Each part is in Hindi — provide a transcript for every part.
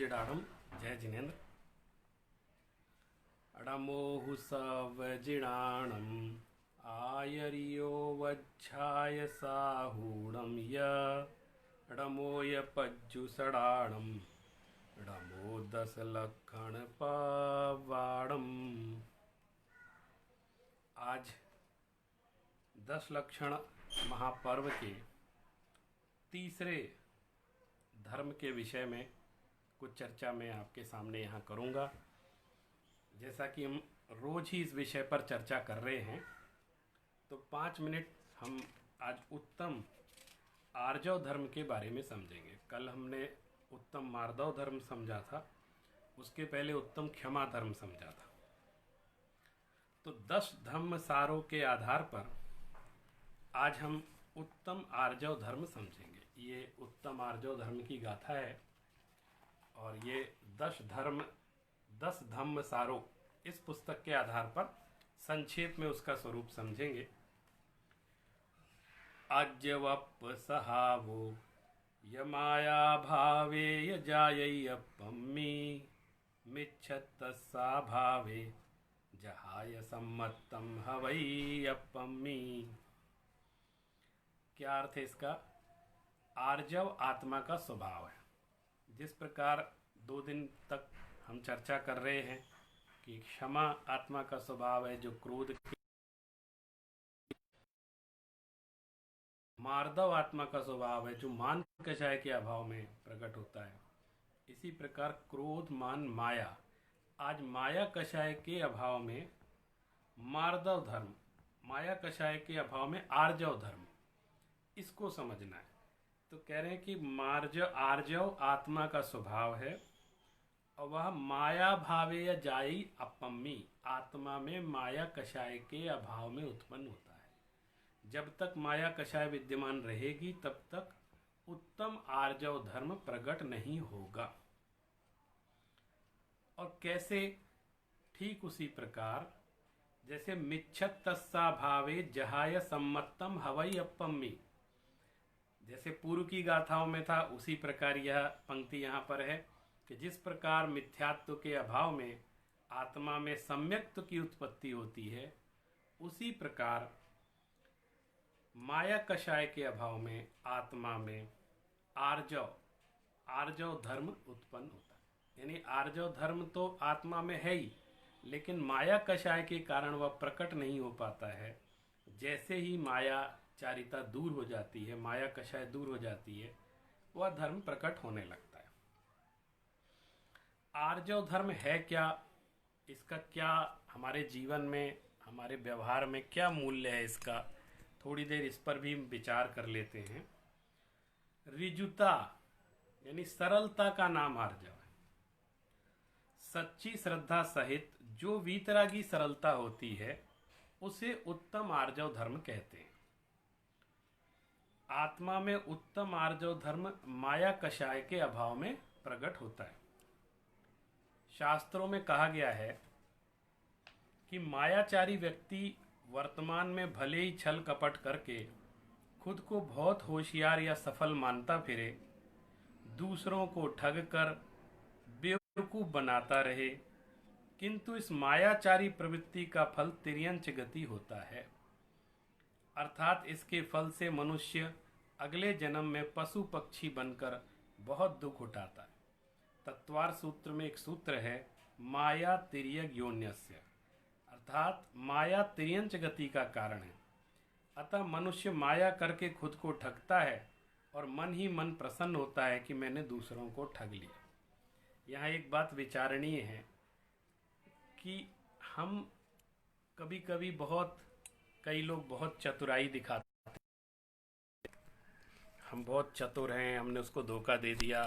जिडाणम जय जिनेन्द्र। अडमोहु सव जिणाणम आयरियो वज्झाय साहूणम य अडमोय पज्जु सडाणम अडमो 10 लक्षण पवाड़म। आज 10 लक्षण महापर्व के तीसरे धर्म के विषय में कुछ चर्चा मैं आपके सामने यहाँ करूँगा। जैसा कि हम रोज ही इस विषय पर चर्चा कर रहे हैं, तो 5 मिनट हम आज उत्तम आर्जव धर्म के बारे में समझेंगे। कल हमने उत्तम मार्दव धर्म समझा था, उसके पहले उत्तम क्षमा धर्म समझा था। तो 10 धर्म सारों के आधार पर आज हम उत्तम आर्जव धर्म समझेंगे। ये उत्तम आर्जव धर्म की गाथा है और ये 10 धम्म सारों इस पुस्तक के आधार पर संक्षेप में उसका स्वरूप समझेंगे। आज्यवप सहावो यमाया भावे यजायप्पम्मी मिच्छत्तस्सा भावे जहाय सम्मत्तम हवैयप्पम्मी। क्या अर्थ है इसका? आर्जव आत्मा का स्वभाव है। जिस प्रकार 2 दिन तक हम चर्चा कर रहे हैं कि क्षमा आत्मा का स्वभाव है, जो क्रोध के, मार्दव आत्मा का स्वभाव है जो मान कषाय के अभाव में प्रकट होता है। इसी प्रकार क्रोध मान माया, आज माया कषाय के अभाव में मार्दव धर्म, माया कषाय के अभाव में आर्जव धर्म, इसको समझना है। तो कह रहे हैं कि आर्जव आत्मा का स्वभाव है और वह माया भावे या जाई अपम्मी, आत्मा में माया कषाय के अभाव में उत्पन्न होता है। जब तक माया कषाय विद्यमान रहेगी तब तक उत्तम आर्जव धर्म प्रकट नहीं होगा। और कैसे? ठीक उसी प्रकार जैसे मिच्छत्तस्सा भावे जहाय सम्मत्तम हवई अपम्मी, जैसे पूर्व की गाथाओं में था, उसी प्रकार यह पंक्ति यहाँ पर है कि जिस प्रकार मिथ्यात्व के अभाव में आत्मा में सम्यक्त्व की उत्पत्ति होती है, उसी प्रकार माया कषाय के अभाव में आत्मा में आर्जव धर्म उत्पन्न होता है। यानी आर्जव धर्म तो आत्मा में है ही, लेकिन माया कषाय के कारण वह प्रकट नहीं हो पाता है। जैसे ही माया चारिता दूर हो जाती है, माया कषाय दूर हो जाती है, वह धर्म प्रकट होने लगता है। आर्जव धर्म है क्या? इसका क्या हमारे जीवन में, हमारे व्यवहार में क्या मूल्य है इसका? थोड़ी देर इस पर भी विचार कर लेते हैं। ऋजुता यानी सरलता का नाम आर्जव है। सच्ची श्रद्धा सहित जो वीतरागी सरलता होती है, उसे उत्तम आर्जव धर्म कहते हैं। आत्मा में उत्तम आर्जव धर्म माया कषाय के अभाव में प्रकट होता है। शास्त्रों में कहा गया है कि मायाचारी व्यक्ति वर्तमान में भले ही छल कपट करके खुद को बहुत होशियार या सफल मानता फिरे, दूसरों को ठग कर बेवकूफ बनाता रहे, किंतु इस मायाचारी प्रवृत्ति का फल तिर्यंच गति होता है। अर्थात इसके फल से मनुष्य अगले जन्म में पशु पक्षी बनकर बहुत दुख उठाता है। तत्वार सूत्र में एक सूत्र है, माया तिर्यक योन्यस्य, अर्थात माया तिर्यंच गति का कारण है। अतः मनुष्य माया करके खुद को ठगता है और मन ही मन प्रसन्न होता है कि मैंने दूसरों को ठग लिया। यहाँ एक बात विचारणीय है कि हम कभी कभी कई लोग बहुत चतुराई दिखाते हैं, हम बहुत चतुर हैं, हमने उसको धोखा दे दिया,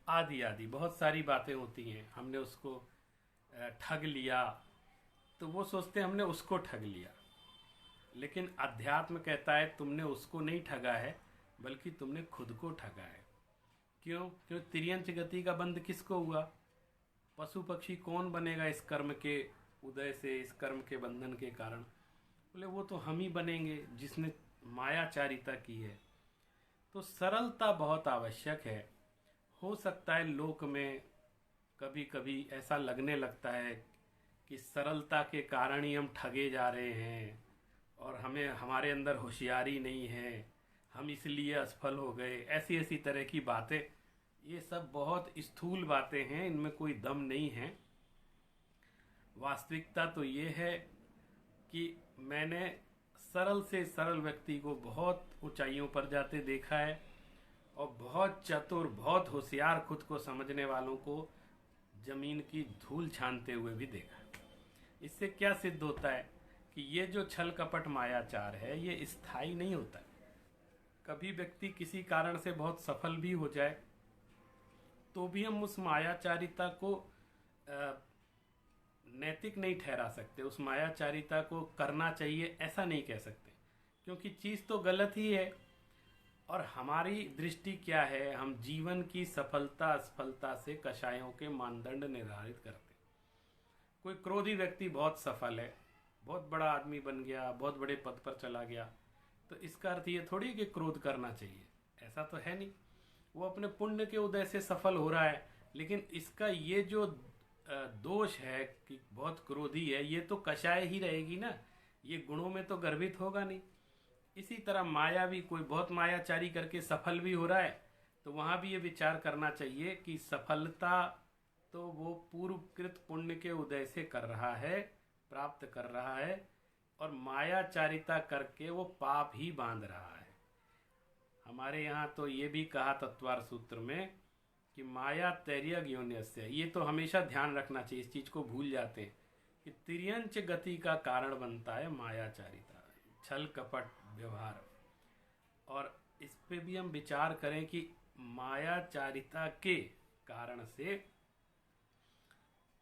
आदि आदि बहुत सारी बातें होती हैं। हमने उसको ठग लिया, तो वो सोचते हैं हमने उसको ठग लिया। लेकिन अध्यात्म कहता है तुमने उसको नहीं ठगा है, बल्कि तुमने खुद को ठगा है। क्यों? तिर्यंच गति का बंध किसको हुआ? पशु पक्षी कौन बनेगा इस कर्म के उदय से, इस कर्म के बंधन के कारण? बोले वो तो हम ही बनेंगे जिसने मायाचारिता की है। तो सरलता बहुत आवश्यक है। हो सकता है लोक में कभी कभी ऐसा लगने लगता है कि सरलता के कारण ही हम ठगे जा रहे हैं और हमें हमारे अंदर होशियारी नहीं है, हम इसलिए असफल हो गए, ऐसी ऐसी तरह की बातें। ये सब बहुत स्थूल बातें हैं, इनमें कोई दम नहीं है। वास्तविकता तो ये है कि मैंने सरल से सरल व्यक्ति को बहुत ऊंचाइयों पर जाते देखा है और बहुत चतुर, बहुत होशियार, खुद को समझने वालों को जमीन की धूल छानते हुए भी देखा। इससे क्या सिद्ध होता है कि ये जो छल कपट मायाचार है ये स्थायी नहीं होता है। कभी व्यक्ति किसी कारण से बहुत सफल भी हो जाए तो भी हम उस मायाचारिता को नैतिक नहीं ठहरा सकते, उस मायाचारिता को करना चाहिए ऐसा नहीं कह सकते, क्योंकि चीज़ तो गलत ही है। और हमारी दृष्टि क्या है, हम जीवन की सफलता असफलता से कषायों के मानदंड निर्धारित करते। कोई क्रोधी व्यक्ति बहुत सफल है, बहुत बड़ा आदमी बन गया, बहुत बड़े पद पर चला गया, तो इसका अर्थ ये थोड़ी कि क्रोध करना चाहिए, ऐसा तो है नहीं। वो अपने पुण्य के उदय से सफल हो रहा है, लेकिन इसका ये जो दोष है कि बहुत क्रोधी है, ये तो कषाय ही रहेगी ना, ये गुणों में तो गर्भित होगा नहीं। इसी तरह माया भी, कोई बहुत मायाचारी करके सफल भी हो रहा है तो वहाँ भी ये विचार करना चाहिए कि सफलता तो वो पूर्वकृत पुण्य के उदय से कर रहा है, प्राप्त कर रहा है, और मायाचारिता करके वो पाप ही बांध रहा है। हमारे यहाँ तो ये भी कहा तत्वार सूत्र में कि माया तैर्य योन्यस्य, ये तो हमेशा ध्यान रखना चाहिए, इस चीज़ को भूल जाते हैं कि तिर्यंच गति का कारण बनता है मायाचारिता, छल कपट व्यवहार। और इस पे भी हम विचार करें कि मायाचारिता के कारण से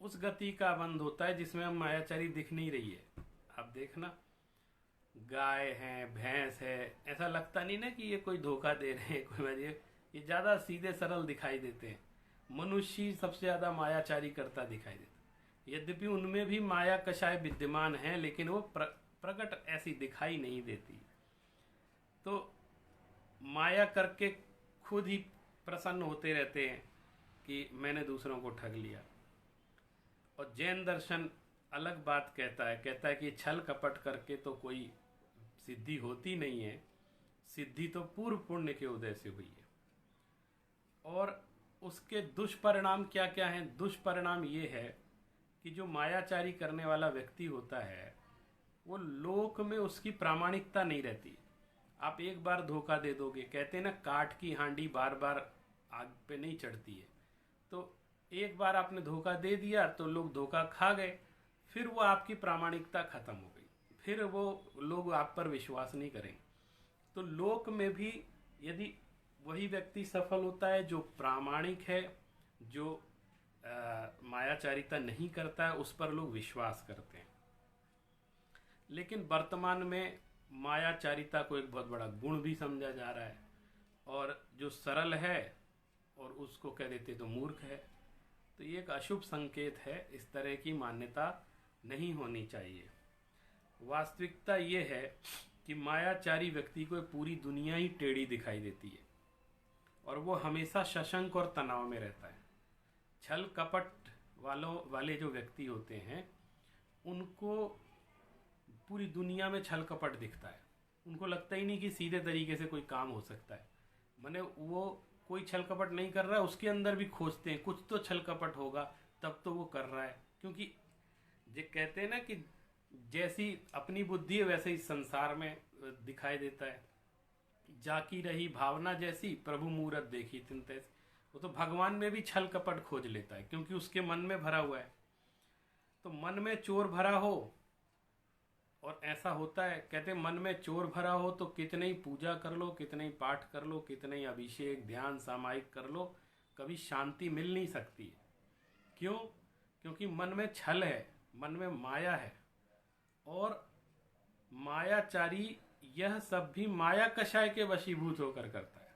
उस गति का बंध होता है जिसमें हम मायाचारी दिख नहीं रही है। आप देखना, गाय है, भैंस है, ऐसा लगता नहीं ना कि ये कोई धोखा दे रहे हैं, कोई वजह, ये ज़्यादा सीधे सरल दिखाई देते हैं। मनुष्य सबसे ज़्यादा मायाचारी करता दिखाई देता, यद्यपि उनमें भी माया कषाय विद्यमान है, लेकिन वो प्रकट ऐसी दिखाई नहीं देती। तो माया करके खुद ही प्रसन्न होते रहते हैं कि मैंने दूसरों को ठग लिया। और जैन दर्शन अलग बात कहता है कि छल कपट करके तो कोई सिद्धि होती नहीं है, सिद्धि तो पूर्व पुण्य के उदय से हुई है। और उसके दुष्परिणाम क्या क्या हैं? दुष्परिणाम ये है कि जो मायाचारी करने वाला व्यक्ति होता है वो लोक में उसकी प्रामाणिकता नहीं रहती। आप एक बार धोखा दे दोगे, कहते हैं ना काठ की हांडी बार बार आग पे नहीं चढ़ती है, तो एक बार आपने धोखा दे दिया तो लोग धोखा खा गए, फिर वो आपकी प्रामाणिकता खत्म हो गई, फिर वो लोग आप पर विश्वास नहीं करेंगे। तो लोक में भी यदि वही व्यक्ति सफल होता है जो प्रामाणिक है, जो मायाचारिता नहीं करता है, उस पर लोग विश्वास करते हैं। लेकिन वर्तमान में मायाचारिता को एक बहुत बड़ा गुण भी समझा जा रहा है, और जो सरल है और उसको कह देते तो मूर्ख है। तो ये एक अशुभ संकेत है, इस तरह की मान्यता नहीं होनी चाहिए। वास्तविकता ये है कि मायाचारी व्यक्ति को पूरी दुनिया ही टेढ़ी दिखाई देती है और वो हमेशा सशंक और तनाव में रहता है। छल कपट वाले जो व्यक्ति होते हैं उनको पूरी दुनिया में छल कपट दिखता है, उनको लगता ही नहीं कि सीधे तरीके से कोई काम हो सकता है। माने वो कोई छल कपट नहीं कर रहा है, उसके अंदर भी खोजते हैं कुछ तो छल कपट होगा, तब तो वो कर रहा है। क्योंकि ये कहते हैं ना कि जैसी अपनी बुद्धि है वैसे ही संसार में दिखाई देता है। जाकी रही भावना जैसी, प्रभु मूरत देखी तिन तैसी। वो तो भगवान में भी छल कपट खोज लेता है क्योंकि उसके मन में भरा हुआ है। तो मन में चोर भरा हो, और ऐसा होता है, कहते मन में चोर भरा हो तो कितने ही पूजा कर लो, कितने ही पाठ कर लो, कितने ही अभिषेक ध्यान सामायिक कर लो, कभी शांति मिल नहीं सकती। क्यों? क्योंकि मन में छल है, मन में माया है। और मायाचारी यह सब भी माया कषाय के वशीभूत होकर करता है।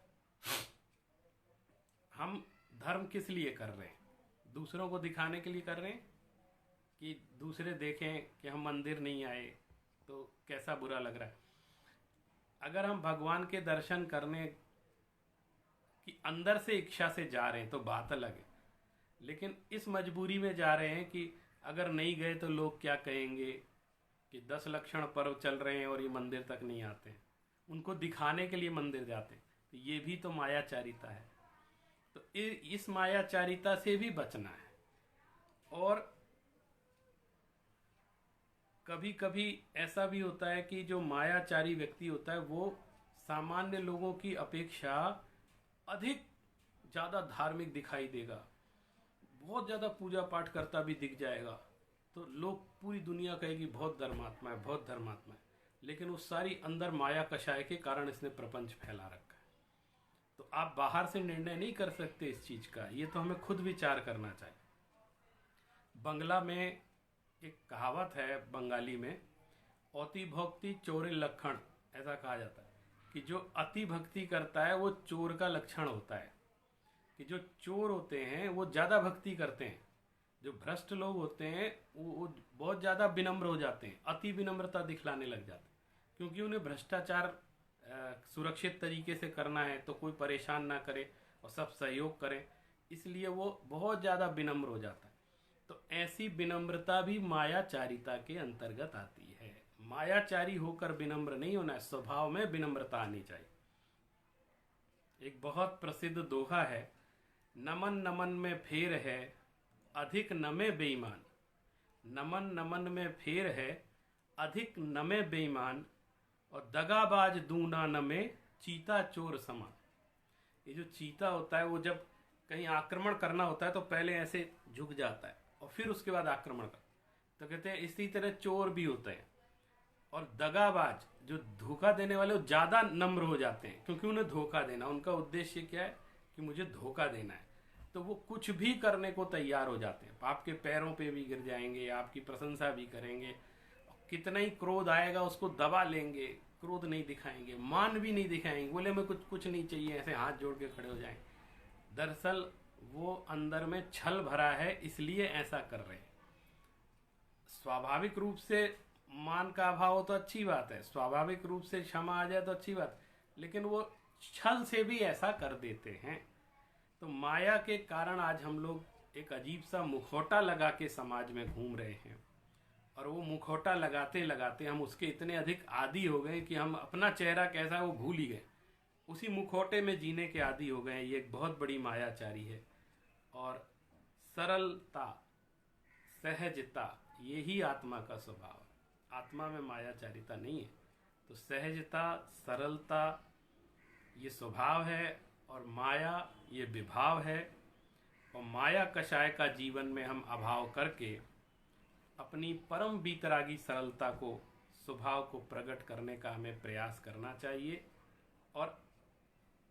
हम धर्म किस लिए कर रहे हैं? दूसरों को दिखाने के लिए कर रहे हैं कि दूसरे देखें कि हम मंदिर नहीं आए तो कैसा बुरा लग रहा है। अगर हम भगवान के दर्शन करने कि अंदर से इच्छा से जा रहे हैं तो बात अलग है, लेकिन इस मजबूरी में जा रहे हैं कि अगर नहीं गए तो लोग क्या कहेंगे कि 10 लक्षण पर्व चल रहे हैं और ये मंदिर तक नहीं आते हैं, उनको दिखाने के लिए मंदिर जाते हैं। तो ये भी तो मायाचारिता है। तो इस मायाचारिता से भी बचना है। और कभी कभी ऐसा भी होता है कि जो मायाचारी व्यक्ति होता है वो सामान्य लोगों की अपेक्षा अधिक ज़्यादा धार्मिक दिखाई देगा, बहुत ज़्यादा पूजा पाठ करता भी दिख जाएगा, तो लोग पूरी दुनिया कहेगी बहुत धर्मात्मा है, बहुत धर्मात्मा है, लेकिन वो सारी अंदर माया कषाय के कारण इसने प्रपंच फैला रखा है। तो आप बाहर से निर्णय नहीं कर सकते इस चीज़ का, ये तो हमें खुद विचार करना चाहिए। बंगला में एक कहावत है, बंगाली में, अति भक्ति चोर लक्षण, ऐसा कहा जाता है कि जो अति भक्ति करता है वो चोर का लक्षण होता है। कि जो चोर होते हैं वो ज़्यादा भक्ति करते हैं, जो भ्रष्ट लोग होते हैं वो बहुत ज़्यादा विनम्र हो जाते हैं, अति विनम्रता दिखलाने लग जाते हैं, क्योंकि उन्हें भ्रष्टाचार सुरक्षित तरीके से करना है तो कोई परेशान ना करे और सब सहयोग करें, इसलिए वो बहुत ज़्यादा विनम्र हो जाता है। तो ऐसी विनम्रता भी मायाचारिता के अंतर्गत आती है। मायाचारी होकर विनम्र नहीं होना है, स्वभाव में विनम्रता आनी चाहिए। एक बहुत प्रसिद्ध दोहा है, नमन नमन में फेर है अधिक नमे बेईमान, नमन नमन में फेर है अधिक नमे बेईमान, और दगाबाज दूना नमे चीता चोर समान। ये जो चीता होता है वो जब कहीं आक्रमण करना होता है तो पहले ऐसे झुक जाता है और फिर उसके बाद आक्रमण करता है। तो कहते हैं इसी तरह चोर भी होते हैं। और दगाबाज जो धोखा देने वाले वो ज़्यादा नम्र हो जाते हैं, क्योंकि उन्हें धोखा देना, उनका उद्देश्य क्या है कि मुझे धोखा देना है, तो वो कुछ भी करने को तैयार हो जाते हैं। आपके पैरों पे भी गिर जाएंगे, आपकी प्रशंसा भी करेंगे, कितना ही क्रोध आएगा उसको दबा लेंगे, क्रोध नहीं दिखाएंगे, मान भी नहीं दिखाएंगे, बोले मैं कुछ नहीं चाहिए, ऐसे हाथ जोड़ के खड़े हो जाएंगे। दरअसल वो अंदर में छल भरा है, इसलिए ऐसा कर रहे हैं। स्वाभाविक रूप से मान का अभाव हो तो अच्छी बात है, स्वाभाविक रूप से क्षमा आ जाए तो अच्छी बात, लेकिन वो छल से भी ऐसा कर देते हैं। तो माया के कारण आज हम लोग एक अजीब सा मुखौटा लगा के समाज में घूम रहे हैं, और वो मुखौटा लगाते लगाते हम उसके इतने अधिक आदी हो गए कि हम अपना चेहरा कैसा है वो भूल ही गए, उसी मुखौटे में जीने के आदी हो गए। ये एक बहुत बड़ी मायाचारी है। और सरलता, सहजता, यही आत्मा का स्वभाव है। आत्मा में मायाचारिता नहीं है। तो सहजता, सरलता ये स्वभाव है, और माया ये विभाव है। और माया कषाय का जीवन में हम अभाव करके अपनी परम बीतरागी सरलता को, स्वभाव को प्रकट करने का हमें प्रयास करना चाहिए। और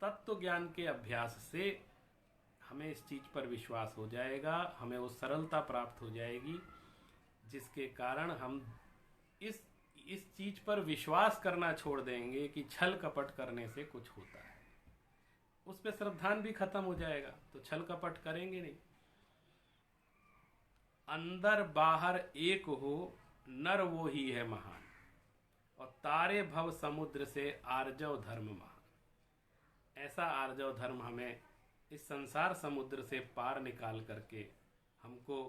तत्व ज्ञान के अभ्यास से हमें इस चीज़ पर विश्वास हो जाएगा, हमें वो सरलता प्राप्त हो जाएगी, जिसके कारण हम इस चीज़ पर विश्वास करना छोड़ देंगे कि छल कपट करने से कुछ होता है। उस पर श्रद्धान भी खत्म हो जाएगा, तो छल कपट करेंगे नहीं। अंदर बाहर एक हो नर वो ही है महान, और तारे भव समुद्र से आर्जव धर्म महान। ऐसा आर्जव धर्म हमें इस संसार समुद्र से पार निकाल करके हमको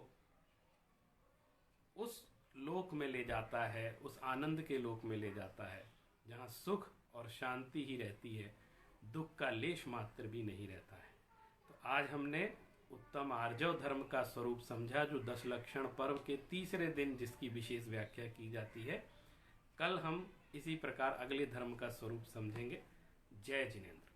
उस लोक में ले जाता है, उस आनंद के लोक में ले जाता है जहाँ सुख और शांति ही रहती है, दुख का लेश मात्र भी नहीं रहता है। तो आज हमने उत्तम आर्जव धर्म का स्वरूप समझा, जो 10 लक्षण पर्व के तीसरे दिन जिसकी विशेष व्याख्या की जाती है। कल हम इसी प्रकार अगले धर्म का स्वरूप समझेंगे। जय जिनेंद्र।